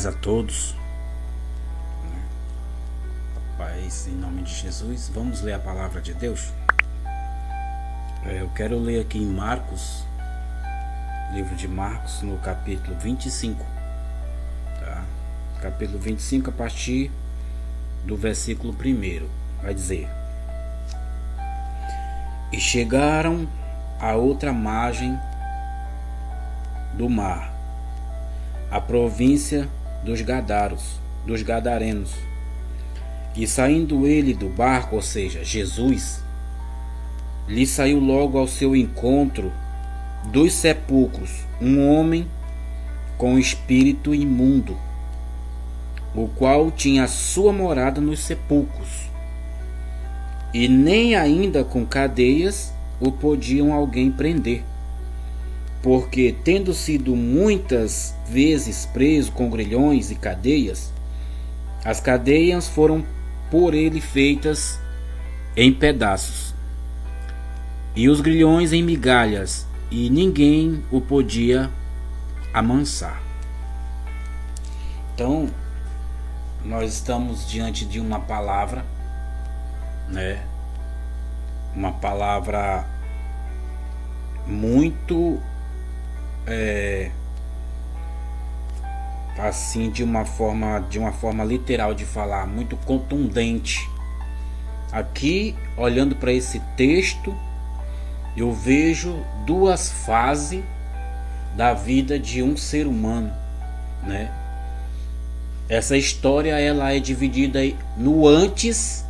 paz a todos. Paz em nome de Jesus. Vamos ler a palavra de Deus. Eu quero ler aqui em Marcos, livro de Marcos, no capítulo 25. Tá? Capítulo 25, a partir do versículo 1. Vai dizer: E chegaram à outra margem do mar, a província dos Gadarenos. E saindo ele do barco, ou seja, Jesus, lhe saiu logo ao seu encontro dos sepulcros um homem com espírito imundo, o qual tinha sua morada nos sepulcros, e nem ainda com cadeias o podiam alguém prender, porque, tendo sido muitas vezes preso com grilhões e cadeias, as cadeias foram por ele feitas em pedaços, e os grilhões em migalhas, e ninguém o podia amansar. Então, nós estamos diante de uma palavra, uma palavra muito assim, de uma forma literal de falar, muito contundente. Aqui, olhando para esse texto, eu vejo duas fases da vida de um ser humano, Essa história, ela é dividida no antes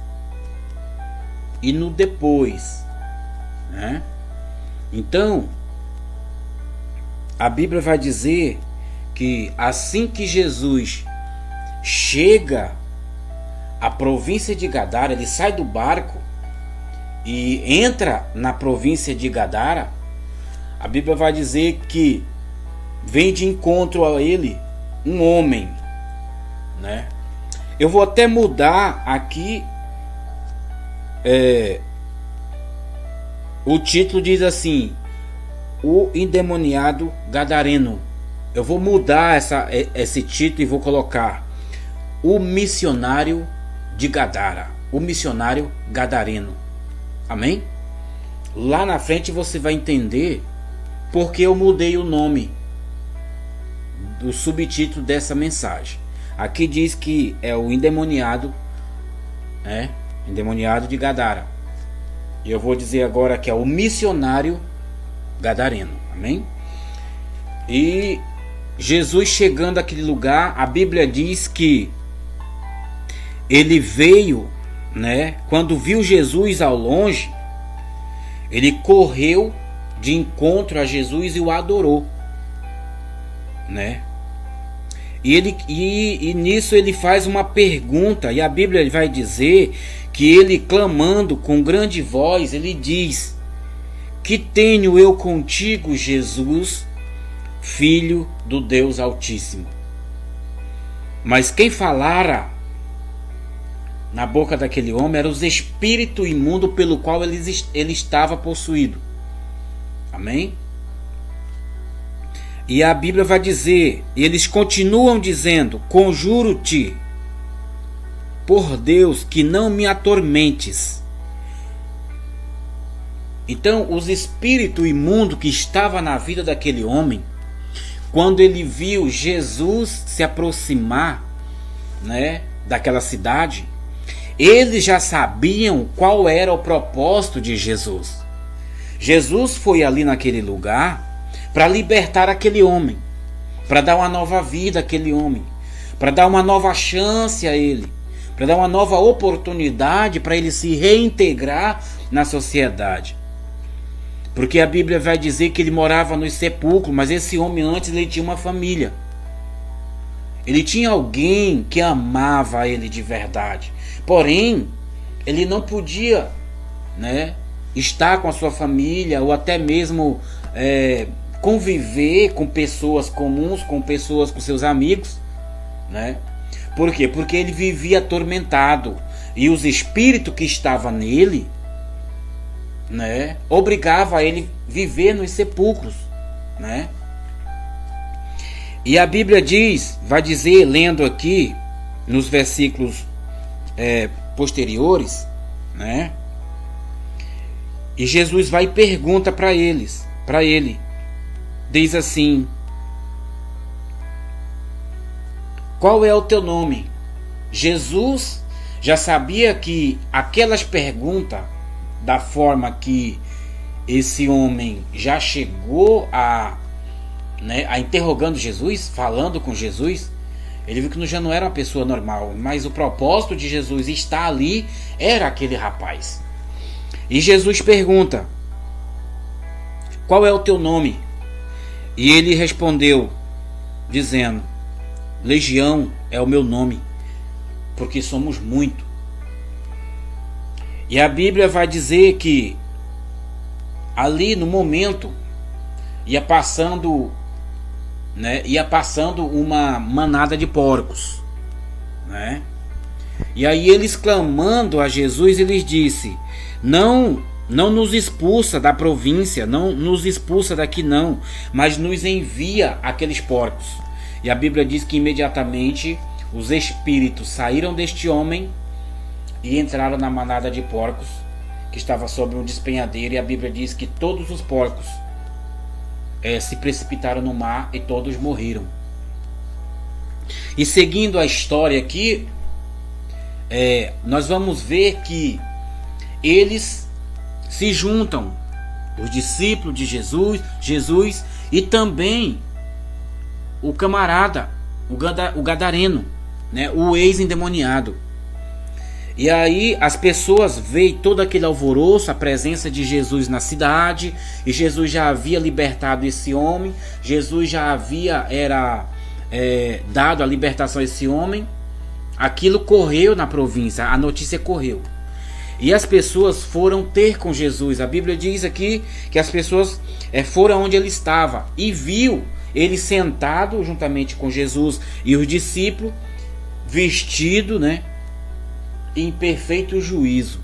e no depois, Então, a Bíblia vai dizer que assim que Jesus chega à província de Gadara, ele sai do barco e entra na província de Gadara, a Bíblia vai dizer que vem de encontro a ele um homem, Eu vou até mudar aqui, o título diz assim: o endemoniado gadareno. Eu vou mudar esse título e vou colocar o missionário de Gadara, o missionário gadareno. Amém? Lá na frente você vai entender porque eu mudei o nome do subtítulo dessa mensagem. Aqui diz que é o endemoniado, endemoniado de Gadara. E eu vou dizer agora que é o missionário gadareno. Amém? E Jesus chegando àquele lugar, a Bíblia diz que ele veio, quando viu Jesus ao longe, ele correu de encontro a Jesus e o adorou, E nisso ele faz uma pergunta, e a Bíblia vai dizer que ele, clamando com grande voz, ele diz: Que tenho eu contigo, Jesus, Filho do Deus Altíssimo? Mas quem falara na boca daquele homem era os espíritos imundos pelo qual ele estava possuído. Amém? E a Bíblia vai dizer, e eles continuam dizendo: Conjuro-te por Deus que não me atormentes. Então, os espíritos imundos que estavam na vida daquele homem, quando ele viu Jesus se aproximar, daquela cidade, eles já sabiam qual era o propósito de Jesus. Jesus foi ali naquele lugar para libertar aquele homem, para dar uma nova vida àquele homem, para dar uma nova chance a ele, para dar uma nova oportunidade para ele se reintegrar na sociedade. Porque a Bíblia vai dizer que ele morava nos sepulcros, mas esse homem antes ele tinha uma família. Ele tinha alguém que amava ele de verdade. Porém, ele não podia, estar com a sua família ou até mesmo conviver com pessoas comuns, com seus amigos, Por quê? Porque ele vivia atormentado e os espíritos que estavam nele, obrigava ele a viver nos sepulcros, E a Bíblia diz, vai dizer, lendo aqui nos versículos posteriores, né? E Jesus vai e pergunta para ele, diz assim: qual é o teu nome? Jesus já sabia que aquelas perguntas, da forma que esse homem já chegou a interrogando Jesus, falando com Jesus, ele viu que já não era uma pessoa normal, mas o propósito de Jesus estar ali era aquele rapaz. E Jesus pergunta: qual é o teu nome? E ele respondeu, dizendo: Legião é o meu nome, porque somos muito. E a Bíblia vai dizer que ali no momento ia passando uma manada de porcos, né? E aí eles, clamando a Jesus, eles disse: não nos expulsa da província, não nos expulsa daqui não, mas nos envia aqueles porcos. E a Bíblia diz que imediatamente os espíritos saíram deste homem e entraram na manada de porcos que estava sobre um despenhadeiro, e a Bíblia diz que todos os porcos se precipitaram no mar e todos morreram. E seguindo a história aqui, nós vamos ver que eles se juntam, os discípulos de Jesus e também o camarada, o gadareno, né, o ex-endemoniado. E aí as pessoas veem todo aquele alvoroço, a presença de Jesus na cidade, e Jesus já havia libertado esse homem, Jesus já havia dado a libertação a esse homem. Aquilo correu na província, a notícia correu. E as pessoas foram ter com Jesus. A Bíblia diz aqui que as pessoas foram onde ele estava e viu ele sentado juntamente com Jesus e os discípulos, vestido, né, em perfeito juízo,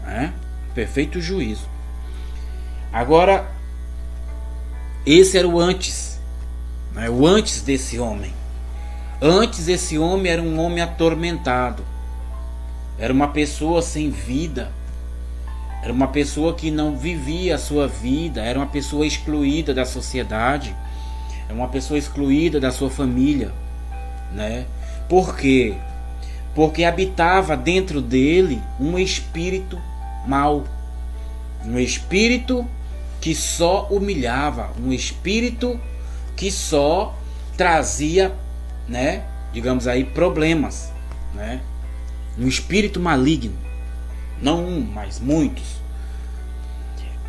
né? Perfeito juízo. Agora, esse era o antes, né? O antes desse homem. Antes, esse homem era um homem atormentado, era uma pessoa sem vida, era uma pessoa que não vivia a sua vida, era uma pessoa excluída da sociedade, era uma pessoa excluída da sua família, né? Por quê? Porque habitava dentro dele um espírito mau, um espírito que só humilhava, um espírito que só trazia, né, digamos aí, problemas, né? Um espírito maligno, não um, mas muitos.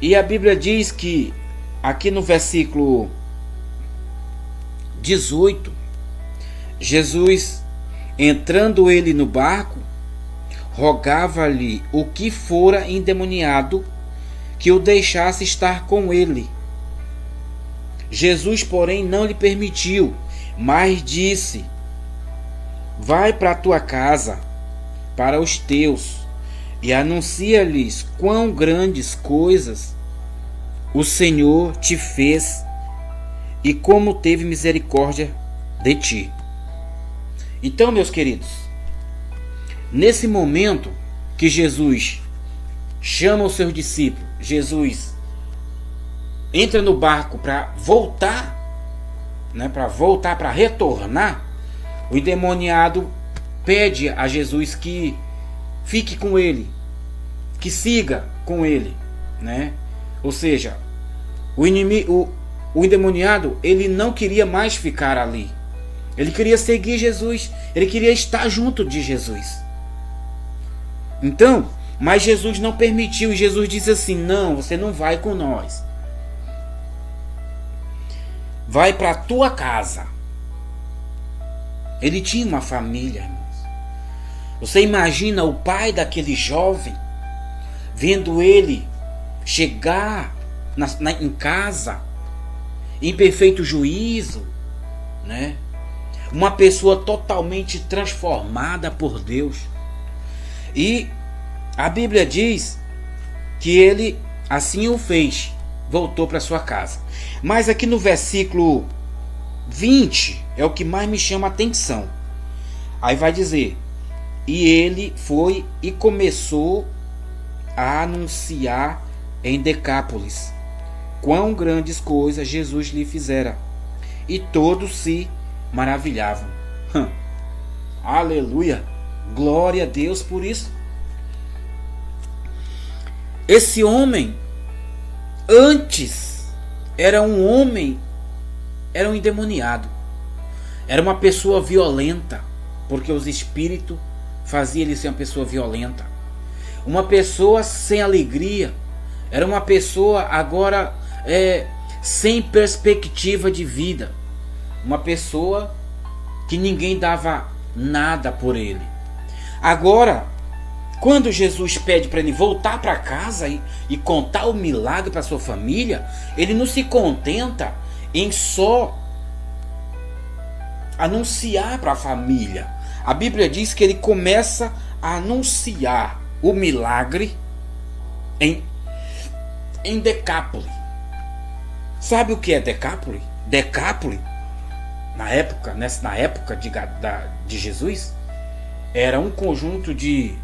E a Bíblia diz que aqui no versículo 18, Jesus, entrando ele no barco, rogava-lhe o que fora endemoniado que o deixasse estar com ele. Jesus, porém, não lhe permitiu, mas disse: vai para a tua casa, para os teus, e anuncia-lhes quão grandes coisas o Senhor te fez e como teve misericórdia de ti. Então, meus queridos, nesse momento que Jesus chama os seus discípulos, Jesus entra no barco para voltar, né, para retornar, o endemoniado pede a Jesus que fique com ele, que siga com ele, né? Ou seja, o endemoniado, ele não queria mais ficar ali. Ele queria seguir Jesus, ele queria estar junto de Jesus. Então, mas Jesus não permitiu, e Jesus disse assim: não, você não vai com nós. Vai para a tua casa. Ele tinha uma família, irmãos. Você imagina o pai daquele jovem, vendo ele chegar em casa, em perfeito juízo, né? Uma pessoa totalmente transformada por Deus. E a Bíblia diz que ele assim o fez, voltou para sua casa. Mas aqui no versículo 20 é o que mais me chama a atenção. Aí vai dizer: e ele foi e começou a anunciar em Decápolis quão grandes coisas Jesus lhe fizera, e todos se maravilhavam. Aleluia! Glória a Deus por isso. Esse homem antes era um endemoniado, era uma pessoa violenta, porque os espíritos faziam ele ser uma pessoa violenta, uma pessoa sem alegria, era uma pessoa agora sem perspectiva de vida, uma pessoa que ninguém dava nada por ele. Agora, quando Jesus pede para ele voltar para casa e contar o milagre para sua família, ele não se contenta em só anunciar para a família. A Bíblia diz que ele começa a anunciar o milagre em Decápolis. Sabe o que é Decápolis? Decápolis, na época de Jesus, era um conjunto de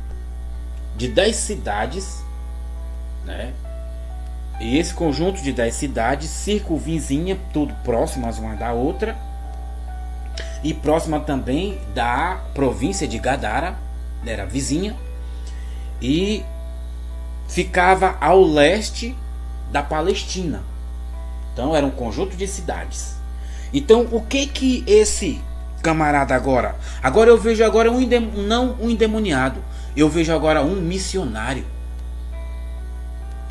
10 cidades, né? E esse conjunto de 10 cidades circunvizinha, tudo próximas uma da outra, e próxima também da província de Gadara, era vizinha, e ficava ao leste da Palestina. Então era um conjunto de cidades. Então o que esse camarada agora eu vejo agora não um endemoniado, eu vejo agora um missionário.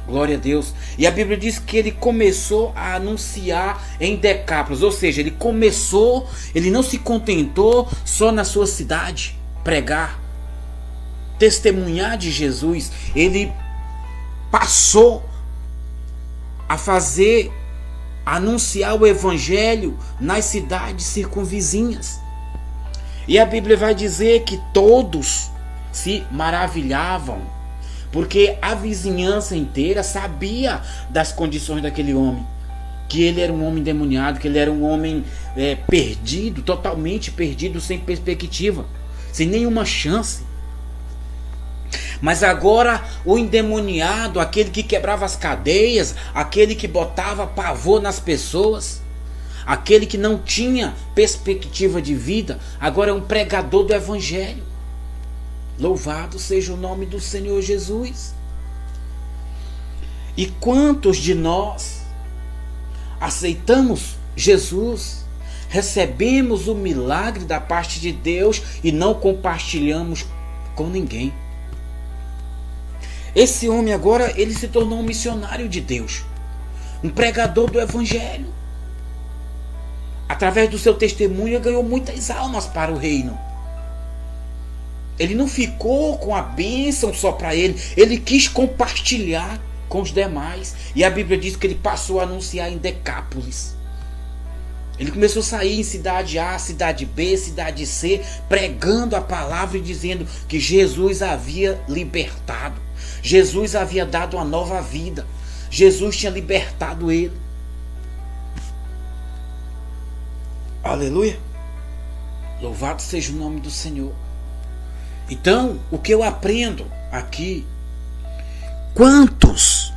Glória a Deus. E a Bíblia diz que ele começou a anunciar em Decápolis, ou seja, ele não se contentou só na sua cidade pregar, testemunhar de Jesus, ele passou a anunciar o evangelho nas cidades circunvizinhas. E a Bíblia vai dizer que todos se maravilhavam, porque a vizinhança inteira sabia das condições daquele homem, que ele era um homem endemoniado, que ele era um homem perdido, totalmente perdido, sem perspectiva, sem nenhuma chance. Mas agora o endemoniado, aquele que quebrava as cadeias, aquele que botava pavor nas pessoas, aquele que não tinha perspectiva de vida, agora é um pregador do evangelho. Louvado seja o nome do Senhor Jesus. E quantos de nós aceitamos Jesus, recebemos o milagre da parte de Deus e não compartilhamos com ninguém? Esse homem agora, ele se tornou um missionário de Deus, um pregador do evangelho. Através do seu testemunho, ele ganhou muitas almas para o reino. Ele não ficou com a bênção só para ele, ele quis compartilhar com os demais. E a Bíblia diz que ele passou a anunciar em Decápolis. Ele começou a sair em cidade A, cidade B, cidade C, pregando a palavra e dizendo que Jesus havia libertado. Jesus havia dado uma nova vida. Jesus tinha libertado ele. Aleluia. Louvado seja o nome do Senhor. Então, o que eu aprendo aqui, quantos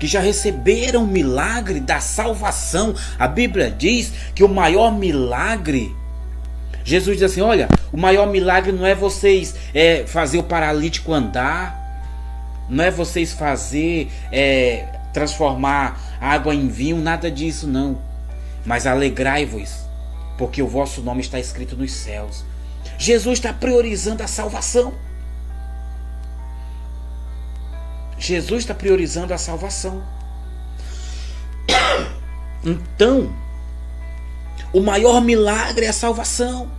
que já receberam o milagre da salvação? A Bíblia diz que o maior milagre, Jesus diz assim, olha, o maior milagre não é vocês fazer o paralítico andar, não é vocês transformar água em vinho, nada disso não, mas alegrai-vos, porque o vosso nome está escrito nos céus. Jesus está priorizando a salvação. Jesus está priorizando a salvação. Então, o maior milagre é a salvação.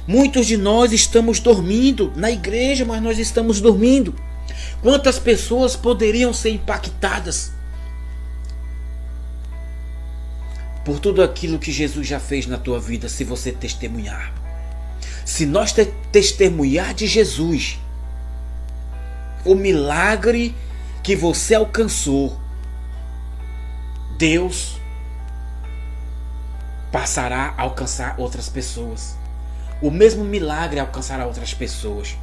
Muitos de nós estamos dormindo na igreja, mas nós estamos dormindo. Quantas pessoas poderiam ser impactadas por tudo aquilo que Jesus já fez na tua vida, se você testemunhar? Se nós testemunhar de Jesus, o milagre que você alcançou, Deus passará a alcançar outras pessoas. O mesmo milagre alcançará outras pessoas.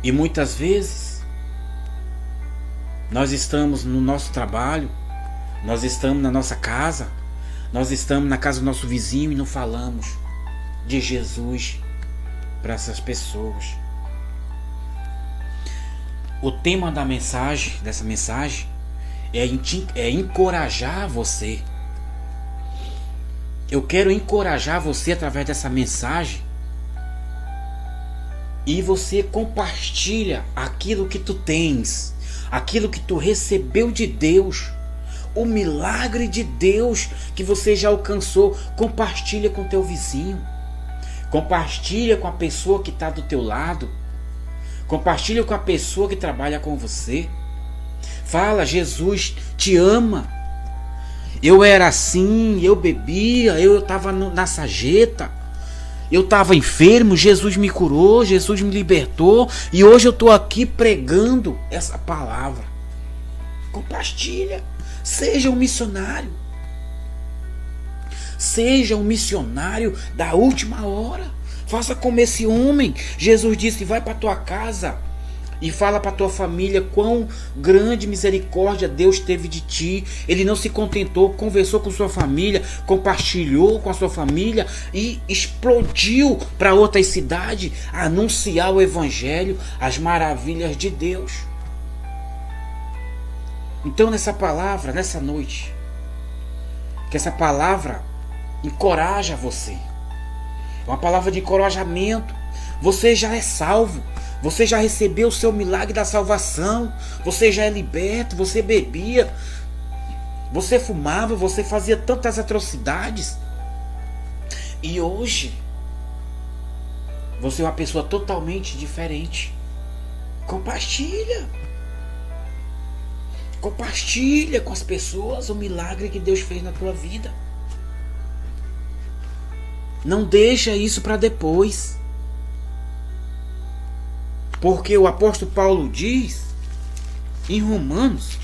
E muitas vezes nós estamos no nosso trabalho, nós estamos na nossa casa, nós estamos na casa do nosso vizinho e não falamos de Jesus para essas pessoas. O tema dessa mensagem é encorajar você. Eu quero encorajar você através dessa mensagem. E você compartilha aquilo que tu tens, aquilo que tu recebeu de Deus, o milagre de Deus que você já alcançou. Compartilha com teu vizinho, compartilha com a pessoa que está do teu lado, compartilha com a pessoa que trabalha com você. Fala, Jesus te ama. Eu era assim, eu bebia, eu estava na sarjeta, eu estava enfermo, Jesus me curou, Jesus me libertou e hoje eu estou aqui pregando essa palavra. Compartilha, seja um missionário. Seja um missionário da última hora. Faça como esse homem. Jesus disse: vai para tua casa e fala para tua família quão grande misericórdia Deus teve de ti. Ele não se contentou, conversou com sua família, compartilhou com a sua família e explodiu para outras cidades a anunciar o evangelho, as maravilhas de Deus. Então nessa palavra, nessa noite, que essa palavra encoraja você. É uma palavra de encorajamento. Você já é salvo. Você já recebeu o seu milagre da salvação. Você já é liberto. Você bebia. Você fumava. Você fazia tantas atrocidades. E hoje você é uma pessoa totalmente diferente. Compartilha. Compartilha com as pessoas o milagre que Deus fez na tua vida. Não deixa isso para depois. Porque o apóstolo Paulo diz em Romanos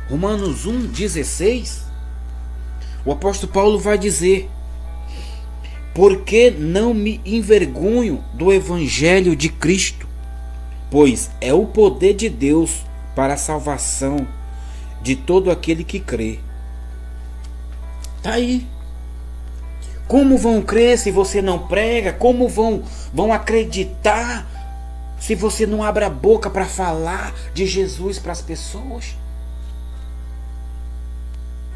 1:16, o apóstolo Paulo vai dizer: porque não me envergonho do evangelho de Cristo, pois é o poder de Deus para a salvação de todo aquele que crê. Tá aí. Como vão crer se você não prega? Como vão acreditar se você não abre a boca para falar de Jesus para as pessoas?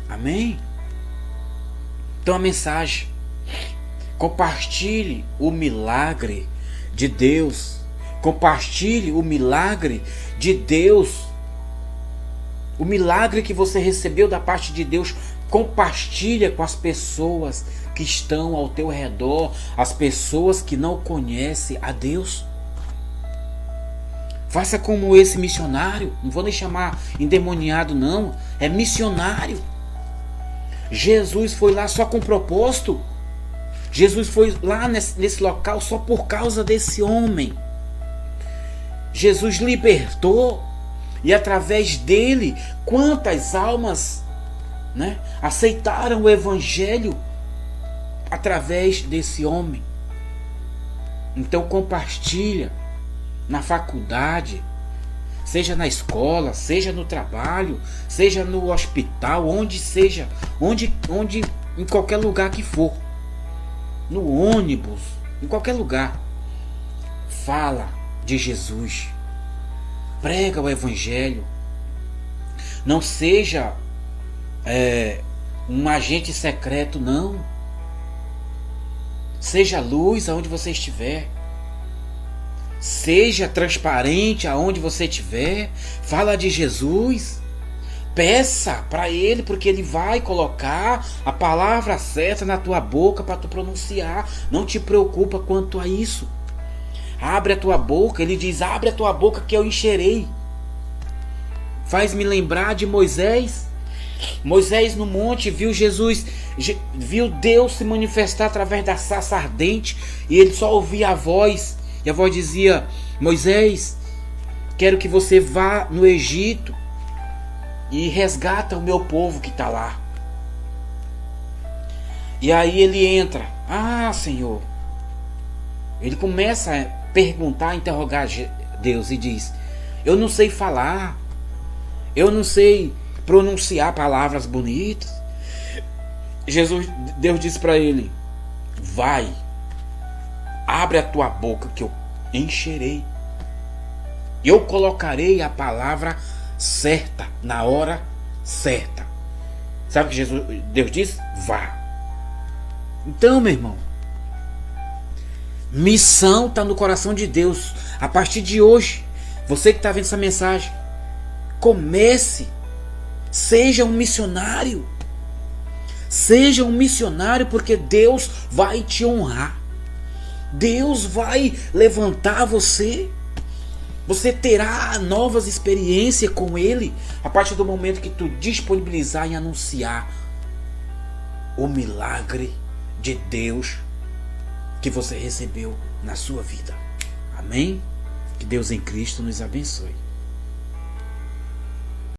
Amém? Então a mensagem: compartilhe o milagre de Deus. Compartilhe o milagre de Deus. O milagre que você recebeu da parte de Deus. Compartilha com as pessoas que estão ao teu redor, as pessoas que não conhecem a Deus. Faça como esse missionário. Não vou nem chamar endemoniado, não. É missionário. Jesus foi lá só com propósito. Jesus foi lá nesse local só por causa desse homem. Jesus libertou. E através dele, quantas almas, né, aceitaram o evangelho através desse homem. Então compartilha na faculdade, seja na escola, seja no trabalho, seja no hospital, onde seja, onde em qualquer lugar que for, no ônibus, em qualquer lugar. Fala de Jesus. Prega o evangelho. Não seja um agente secreto, não. Seja luz aonde você estiver. Seja transparente aonde você estiver. Fala de Jesus. Peça para Ele, porque Ele vai colocar a palavra certa na tua boca para tu pronunciar. Não te preocupa quanto a isso. Abre a tua boca. Ele diz: abre a tua boca que eu encherei. Faz-me lembrar de Moisés. Moisés no monte viu Jesus, viu Deus se manifestar através da sarça ardente, e ele só ouvia a voz, e a voz dizia: Moisés, quero que você vá no Egito e resgata o meu povo que está lá. E aí ele entra. Ah, Senhor. Ele começa a perguntar, a interrogar Deus e diz: eu não sei falar. Eu não sei pronunciar palavras bonitas. Deus disse para ele: vai, abre a tua boca que eu encherei. Eu colocarei a palavra certa na hora certa. Sabe o que Deus disse? Vá. Então, meu irmão, missão está no coração de Deus. A partir de hoje, você que está vendo essa mensagem, comece, seja um missionário. Seja um missionário, porque Deus vai te honrar. Deus vai levantar você. Você terá novas experiências com Ele a partir do momento que tu disponibilizar e anunciar o milagre de Deus que você recebeu na sua vida. Amém? Que Deus em Cristo nos abençoe.